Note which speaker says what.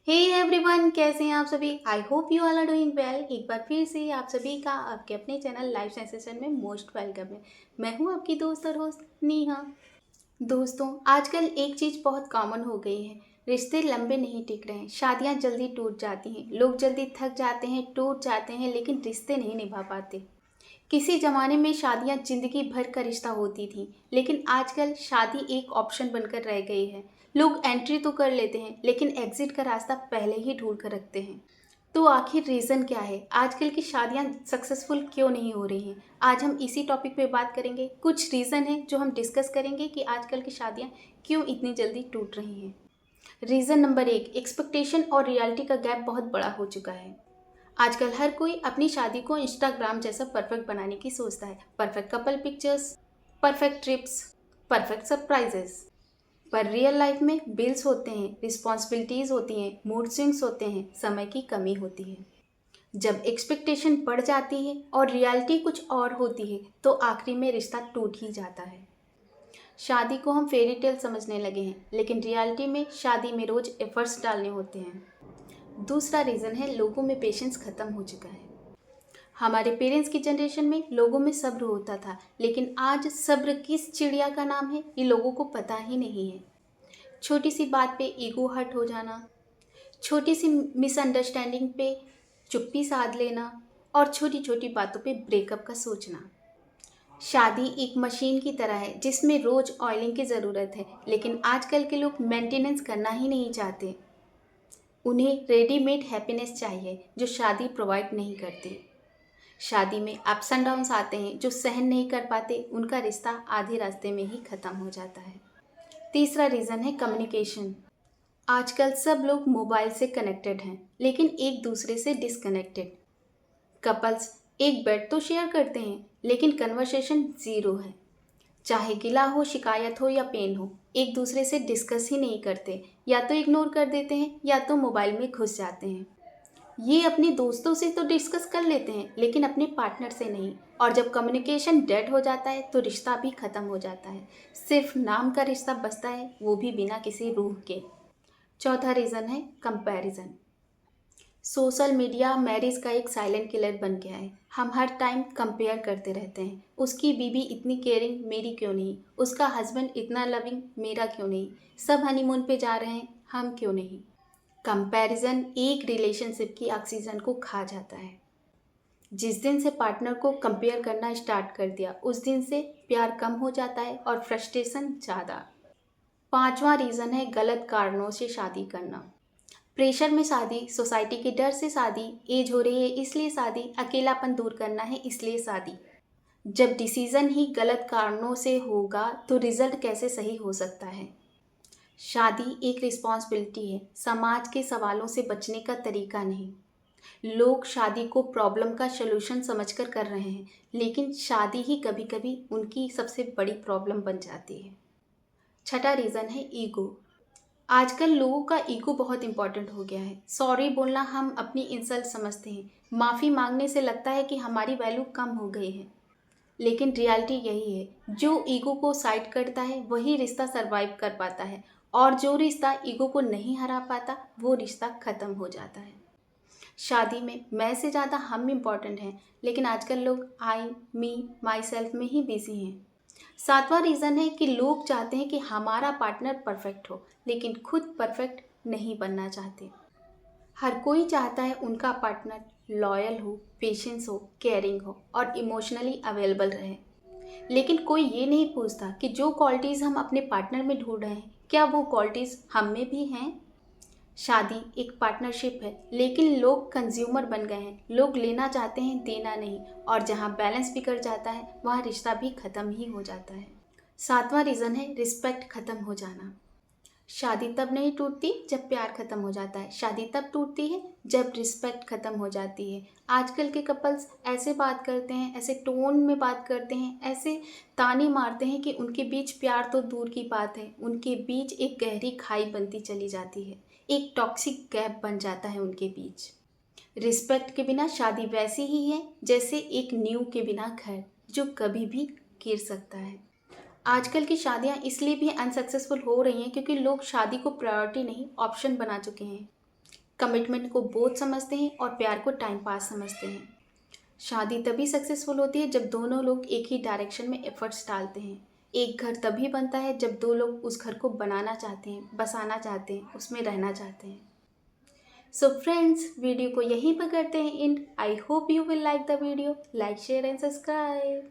Speaker 1: Hey everyone, कैसे हैं आप सभी। I hope you all are doing well. एक बार फिर से आप सभी का आपके अपने चैनल लाइफ सेंसेशन में मोस्ट वेलकम है। मैं हूं आपकी दोस्त और होस्ट नेहा। दोस्तों, आजकल एक चीज़ बहुत कॉमन हो गई है। रिश्ते लंबे नहीं टिक रहे हैं, शादियां जल्दी टूट जाती हैं, लोग जल्दी थक जाते हैं, टूट जाते हैं, लेकिन रिश्ते नहीं निभा पाते। किसी ज़माने में शादियां जिंदगी भर का रिश्ता होती थी, लेकिन आजकल शादी एक ऑप्शन बनकर रह गई है। लोग एंट्री तो कर लेते हैं, लेकिन एग्जिट का रास्ता पहले ही ढूंढ कर रखते हैं। तो आखिर रीज़न क्या है, आजकल की शादियां सक्सेसफुल क्यों नहीं हो रही हैं? आज हम इसी टॉपिक पे बात करेंगे। कुछ रीज़न है जो हम डिस्कस करेंगे कि आजकल की शादियां क्यों इतनी जल्दी टूट रही हैं। रीज़न नंबर 1, एक्सपेक्टेशन और रियलिटी का गैप बहुत बड़ा हो चुका है। आजकल हर कोई अपनी शादी को इंस्टाग्राम जैसा परफेक्ट बनाने की सोचता है। Perfect couple pictures, perfect trips, perfect surprises. पर रियल लाइफ में बिल्स होते हैं, रिस्पॉन्सिबिलिटीज होती हैं, मूड स्विंग्स होते हैं, समय की कमी होती है। जब एक्सपेक्टेशन बढ़ जाती है और रियलिटी कुछ और होती है, तो आखिरी में रिश्ता टूट ही जाता है। शादी को हम फेरी टेल समझने लगे हैं, लेकिन रियलिटी में शादी में रोज एफर्ट्स डालने होते हैं। दूसरा रीज़न है, लोगों में पेशेंस ख़त्म हो चुका है। हमारे पेरेंट्स की जनरेशन में लोगों में सब्र होता था, लेकिन आज सब्र किस चिड़िया का नाम है ये लोगों को पता ही नहीं है। छोटी सी बात पे ईगो हर्ट हो जाना, छोटी सी मिसअंडरस्टैंडिंग पे चुप्पी साध लेना, और छोटी छोटी बातों पे ब्रेकअप का सोचना। शादी एक मशीन की तरह है जिसमें रोज ऑयलिंग की ज़रूरत है, लेकिन आजकल के लोग मेंटेनेंस करना ही नहीं चाहते। उन्हें रेडीमेड हैप्पीनेस चाहिए जो शादी प्रोवाइड नहीं करती। शादी में अप्स एंड डाउन्स आते हैं, जो सहन नहीं कर पाते उनका रिश्ता आधे रास्ते में ही ख़त्म हो जाता है। तीसरा रीज़न है कम्युनिकेशन। आजकल सब लोग मोबाइल से कनेक्टेड हैं, लेकिन एक दूसरे से डिसकनेक्टेड। कपल्स एक बेड तो शेयर करते हैं, लेकिन कन्वर्सेशन ज़ीरो है। चाहे गिला हो, शिकायत हो या पेन हो, एक दूसरे से डिस्कस ही नहीं करते। या तो इग्नोर कर देते हैं या तो मोबाइल में घुस जाते हैं। ये अपने दोस्तों से तो डिस्कस कर लेते हैं, लेकिन अपने पार्टनर से नहीं। और जब कम्युनिकेशन डेड हो जाता है तो रिश्ता भी ख़त्म हो जाता है। सिर्फ नाम का रिश्ता बचता है, वो भी बिना किसी रूह के। चौथा रीज़न है कंपैरिजन। सोशल मीडिया मैरिज का एक साइलेंट किलर बन गया है। हम हर टाइम कंपेयर करते रहते हैं। उसकी बीवी इतनी केयरिंग, मेरी क्यों नहीं। उसका हस्बैंड इतना लविंग, मेरा क्यों नहीं। सब हनीमून पे जा रहे हैं, हम क्यों नहीं। कंपैरिजन एक रिलेशनशिप की ऑक्सीजन को खा जाता है। जिस दिन से पार्टनर को कंपेयर करना स्टार्ट कर दिया, उस दिन से प्यार कम हो जाता है और फ्रस्ट्रेशन ज़्यादा। पांचवा रीज़न है गलत कारणों से शादी करना। प्रेशर में शादी, सोसाइटी के डर से शादी, एज हो रही है इसलिए शादी, अकेलापन दूर करना है इसलिए शादी। जब डिसीज़न ही गलत कारणों से होगा तो रिजल्ट कैसे सही हो सकता है। शादी एक रिस्पॉन्सिबिलिटी है, समाज के सवालों से बचने का तरीका नहीं। लोग शादी को प्रॉब्लम का सलूशन समझकर कर रहे हैं, लेकिन शादी ही कभी कभी उनकी सबसे बड़ी प्रॉब्लम बन जाती है। छठा रीज़न है ईगो। आजकल लोगों का ईगो बहुत इंपॉर्टेंट हो गया है। सॉरी बोलना हम अपनी इंसल्ट समझते हैं। माफ़ी मांगने से लगता है कि हमारी वैल्यू कम हो गई है, लेकिन रियलिटी यही है, जो ईगो को साइड करता है वही रिश्ता सरवाइव कर पाता है, और जो रिश्ता ईगो को नहीं हरा पाता वो रिश्ता ख़त्म हो जाता है। शादी में मैं से ज़्यादा हम इम्पॉर्टेंट हैं, लेकिन आजकल लोग आई, मी, माई सेल्फ में ही बिजी हैं। सातवां रीज़न है कि लोग चाहते हैं कि हमारा पार्टनर परफेक्ट हो, लेकिन खुद परफेक्ट नहीं बनना चाहते। हर कोई चाहता है उनका पार्टनर लॉयल हो, पेशेंस हो, केयरिंग हो और इमोशनली अवेलेबल रहे। लेकिन कोई ये नहीं पूछता कि जो क्वालिटीज़ हम अपने पार्टनर में ढूंढ रहे हैं, क्या वो क्वालिटीज़ हम में भी हैं। शादी एक पार्टनरशिप है, लेकिन लोग कंज्यूमर बन गए हैं। लोग लेना चाहते हैं, देना नहीं। और जहाँ बैलेंस बिगड़ जाता है वहाँ रिश्ता भी ख़त्म ही हो जाता है। सातवां रीज़न है रिस्पेक्ट ख़त्म हो जाना। शादी तब नहीं टूटती जब प्यार ख़त्म हो जाता है, शादी तब टूटती है जब रिस्पेक्ट ख़त्म हो जाती है। आजकल के कपल्स ऐसे बात करते हैं, ऐसे टोन में बात करते हैं, ऐसे ताने मारते हैं कि उनके बीच प्यार तो दूर की बात है, उनके बीच एक गहरी खाई बनती चली जाती है। एक टॉक्सिक गैप बन जाता है उनके बीच। रिस्पेक्ट के बिना शादी वैसी ही है जैसे एक नींव के बिना घर, जो कभी भी गिर सकता है। आजकल की शादियां इसलिए भी अनसक्सेसफुल हो रही हैं क्योंकि लोग शादी को प्रायोरिटी नहीं, ऑप्शन बना चुके हैं। कमिटमेंट को बोझ समझते हैं और प्यार को टाइम पास समझते हैं। शादी तभी सक्सेसफुल होती है जब दोनों लोग एक ही डायरेक्शन में एफर्ट्स डालते हैं। एक घर तभी बनता है जब दो लोग उस घर को बनाना चाहते हैं, बसाना चाहते हैं, उसमें रहना चाहते हैं। सो फ्रेंड्स, वीडियो को यहीं पर करते हैं and I hope you will like the video. Like, share and subscribe.